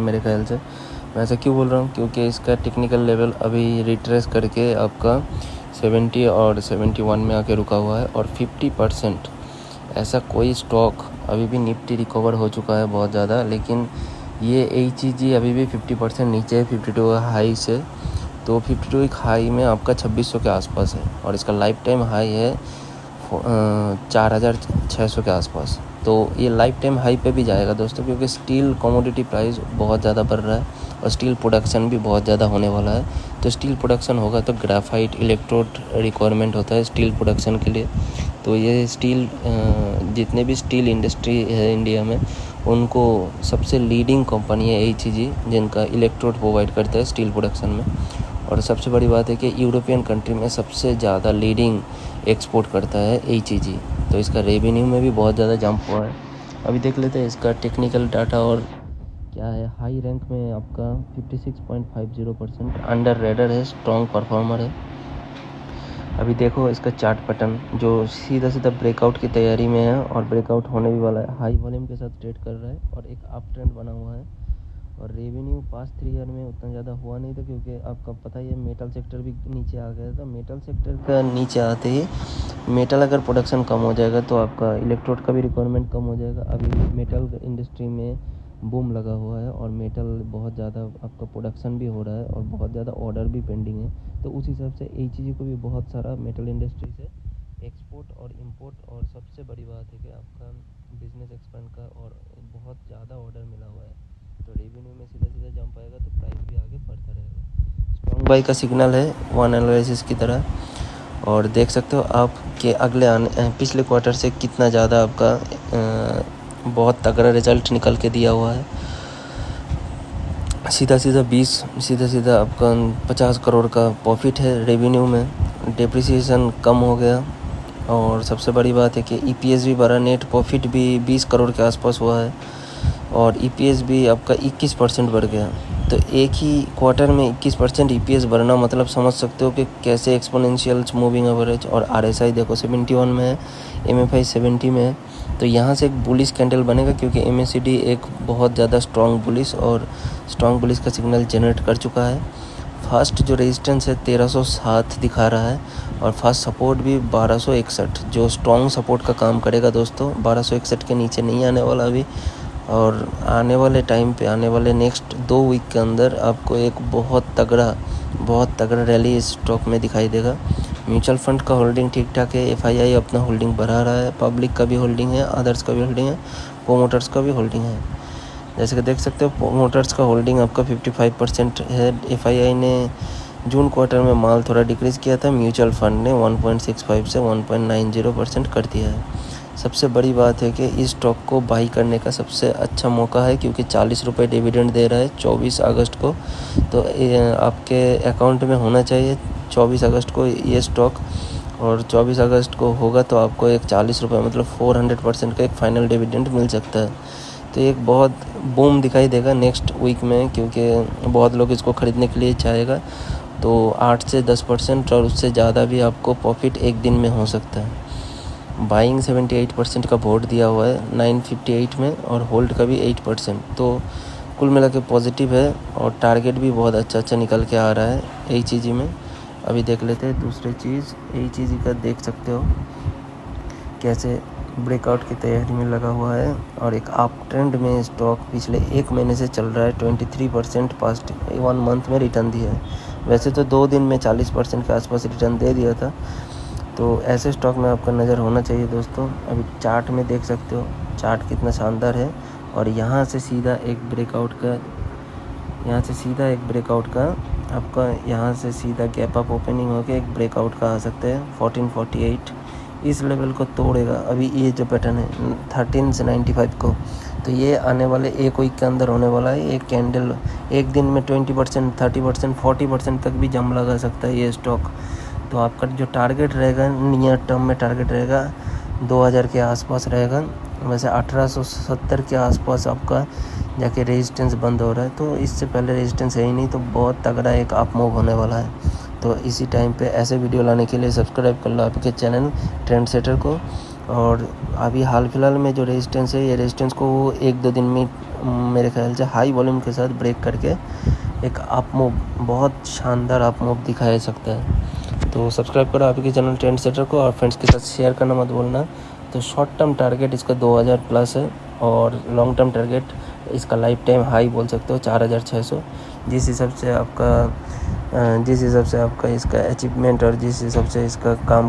मेरे ख्याल से। मैं ऐसा क्यों बोल रहा हूँ, क्योंकि इसका टेक्निकल लेवल अभी रिट्रेस करके आपका 70 और 71 में आके रुका हुआ है, और 50% ऐसा कोई स्टॉक अभी भी निफ्टी रिकवर हो चुका है बहुत ज़्यादा, लेकिन ये HEG अभी भी 50% नीचे है 52 हाई से। तो 52 हाई में आपका 2600 के आसपास है, और इसका लाइफ टाइम हाई है 4600 के आसपास। तो ये लाइफ टाइम हाई पे भी जाएगा दोस्तों, क्योंकि स्टील कमोडिटी प्राइस बहुत ज़्यादा बढ़ रहा है और स्टील प्रोडक्शन भी बहुत ज़्यादा होने वाला है। तो स्टील प्रोडक्शन होगा तो ग्राफाइट इलेक्ट्रोड रिक्वायरमेंट होता है स्टील प्रोडक्शन के लिए। तो ये स्टील जितने भी स्टील इंडस्ट्री है इंडिया में, उनको सबसे लीडिंग कंपनी है HEG, जिनका इलेक्ट्रोड प्रोवाइड करता है स्टील प्रोडक्शन में। और सबसे बड़ी बात है कि यूरोपियन कंट्री में सबसे ज़्यादा लीडिंग एक्सपोर्ट करता है HEG। तो इसका रेवेन्यू में भी बहुत ज़्यादा जंप हुआ है। अभी देख लेते हैं इसका टेक्निकल डाटा और क्या है। हाई रैंक में आपका 56.50% अंडर रेडर है, स्ट्रॉन्ग परफॉर्मर है। अभी देखो इसका चार्ट पैटर्न जो सीधा सीधा ब्रेकआउट की तैयारी में है, और ब्रेकआउट होने भी वाला है। हाई वॉल्यूम के साथ ट्रेड कर रहा है और एक अप ट्रेंड बना हुआ है। और रेवेन्यू पास्ट 3 ईयर में उतना ज़्यादा हुआ नहीं था, क्योंकि आपका पता ही है मेटल सेक्टर भी नीचे आ गया था। मेटल सेक्टर का नीचे आते ही मेटल अगर प्रोडक्शन कम हो जाएगा तो आपका इलेक्ट्रोड का भी रिक्वायरमेंट कम हो जाएगा। अभी मेटल इंडस्ट्री में बूम लगा हुआ है और मेटल बहुत ज़्यादा आपका प्रोडक्शन भी हो रहा है और बहुत ज़्यादा ऑर्डर भी पेंडिंग है। तो उस हिसाब से HEG को भी बहुत सारा मेटल इंडस्ट्री से एक्सपोर्ट और इंपोर्ट, और सबसे बड़ी बात है कि आपका बिजनेस एक्सपेंड का और बहुत ज़्यादा ऑर्डर मिला हुआ है। तो रेवेन्यू में सीधा सीधा जंप आएगा तो प्राइस भी आगे बढ़ता रहेगा। स्ट्रॉन्ग बाई का सिग्नल है वन एनालिसिस की तरह। और देख सकते हो आप कि पिछले क्वार्टर से कितना ज़्यादा आपका बहुत तगड़ा रिजल्ट निकल के दिया हुआ है। सीधा सीधा आपका 50 करोड़ का प्रॉफिट है रेवेन्यू में। डेप्रिसिएशन कम हो गया, और सबसे बड़ी बात है कि EPS भी बढ़ा। नेट प्रॉफिट भी 20 करोड़ के आसपास हुआ है, और EPS भी आपका 21% बढ़ गया। तो एक ही क्वार्टर में 21% EPS बढ़ना, मतलब समझ सकते हो कि कैसे एक्सपोनेंशियल मूविंग एवरेज। और RSI देखो 71 में है, MFI 70 में है। तो यहाँ से एक बुलिश कैंडल बनेगा, क्योंकि MACD एक बहुत ज़्यादा स्ट्रॉन्ग बुलिश का सिग्नल जनरेट कर चुका है। फर्स्ट जो रेजिस्टेंस है 1307 दिखा रहा है, और फर्स्ट सपोर्ट भी 1261, जो स्ट्रॉन्ग सपोर्ट का काम करेगा दोस्तों। 1261 के नीचे नहीं आने वाला अभी, और आने वाले टाइम पे, आने वाले नेक्स्ट 2 वीक के अंदर आपको एक बहुत तगड़ा रैली इस स्टॉक में दिखाई देगा। म्यूचुअल फंड का होल्डिंग ठीक ठाक है, FII अपना होल्डिंग बढ़ा रहा है, पब्लिक का भी होल्डिंग है, अदर्स का भी होल्डिंग है, प्रोमोटर्स का भी होल्डिंग है। जैसे कि देख सकते हो प्रोमोटर्स का होल्डिंग आपका 55% है। FII ने जून क्वार्टर में माल थोड़ा डिक्रीज़ किया था, म्यूचुअल फंड ने 1.65 से 1.90% कर दिया है। सबसे बड़ी बात है कि इस स्टॉक को बाई करने का सबसे अच्छा मौका है, क्योंकि 40 रुपये डिविडेंड दे रहा है 24 अगस्त को। तो आपके अकाउंट में होना चाहिए 24 अगस्त को ये स्टॉक, और 24 अगस्त को होगा तो आपको एक 40 रुपये मतलब 400% का एक फाइनल डिविडेंड मिल सकता है। तो एक बहुत बूम दिखाई देगा नेक्स्ट वीक में, क्योंकि बहुत लोग इसको ख़रीदने के लिए चाहेगा। तो 8 से 10% और उससे ज़्यादा भी आपको प्रॉफिट एक दिन में हो सकता है। बाइंग 78% का वोट दिया हुआ है 958 में, और होल्ड का भी 8%। तो कुल मिला के पॉजिटिव है, और टारगेट भी बहुत अच्छा निकल के आ रहा है HEG में। अभी देख लेते हैं दूसरी चीज़। HEG का देख सकते हो कैसे ब्रेकआउट की तैयारी में लगा हुआ है, और एक अप ट्रेंड में स्टॉक पिछले 1 महीने से चल रहा है। 23% पास्ट 1 मंथ में रिटर्न दिया है। वैसे तो 2 दिन में 40% के आसपास रिटर्न दे दिया था। तो ऐसे स्टॉक में आपका नज़र होना चाहिए दोस्तों। अभी चार्ट में देख सकते हो चार्ट कितना शानदार है, और यहाँ से सीधा एक ब्रेकआउट का आपका यहाँ से सीधा गैप अप ओपनिंग होकर एक ब्रेकआउट का आ सकता है 1448। इस लेवल को तोड़ेगा अभी ये जो पैटर्न है 13 से 95 को। तो ये आने वाले 1 वीक के अंदर होने वाला है। एक कैंडल एक दिन में 20%, 30%, 40% तक भी जंप लगा सकता है ये स्टॉक। तो आपका जो टारगेट रहेगा नियर टर्म में, टारगेट रहेगा 2000 के आसपास रहेगा। वैसे 1870 के आसपास आपका जाके रेजिस्टेंस बंद हो रहा है, तो इससे पहले रेजिस्टेंस है ही नहीं। तो बहुत तगड़ा एक अप मूव होने वाला है। तो इसी टाइम पे ऐसे वीडियो लाने के लिए सब्सक्राइब कर लो आपके चैनल ट्रेंड सेटर को, और अभी हाल फिलहाल में जो रेजिस्टेंस है, ये रेजिस्टेंस को 1-2 दिन में मेरे ख्याल से हाई वॉल्यूम के साथ ब्रेक करके एक अप मूव, बहुत शानदार अप मूव दिखा सकता है। तो सब्सक्राइब करो आपके चैनल ट्रेंड सेटर को और फ्रेंड्स के साथ शेयर करना मत भूलना। तो शॉर्ट टर्म टारगेट इसका 2000 प्लस है और लॉन्ग टर्म टारगेट इसका लाइफ टाइम हाई बोल सकते हो 4600। जिस हिसाब से आपका इसका अचीवमेंट और जिस हिसाब से इसका काम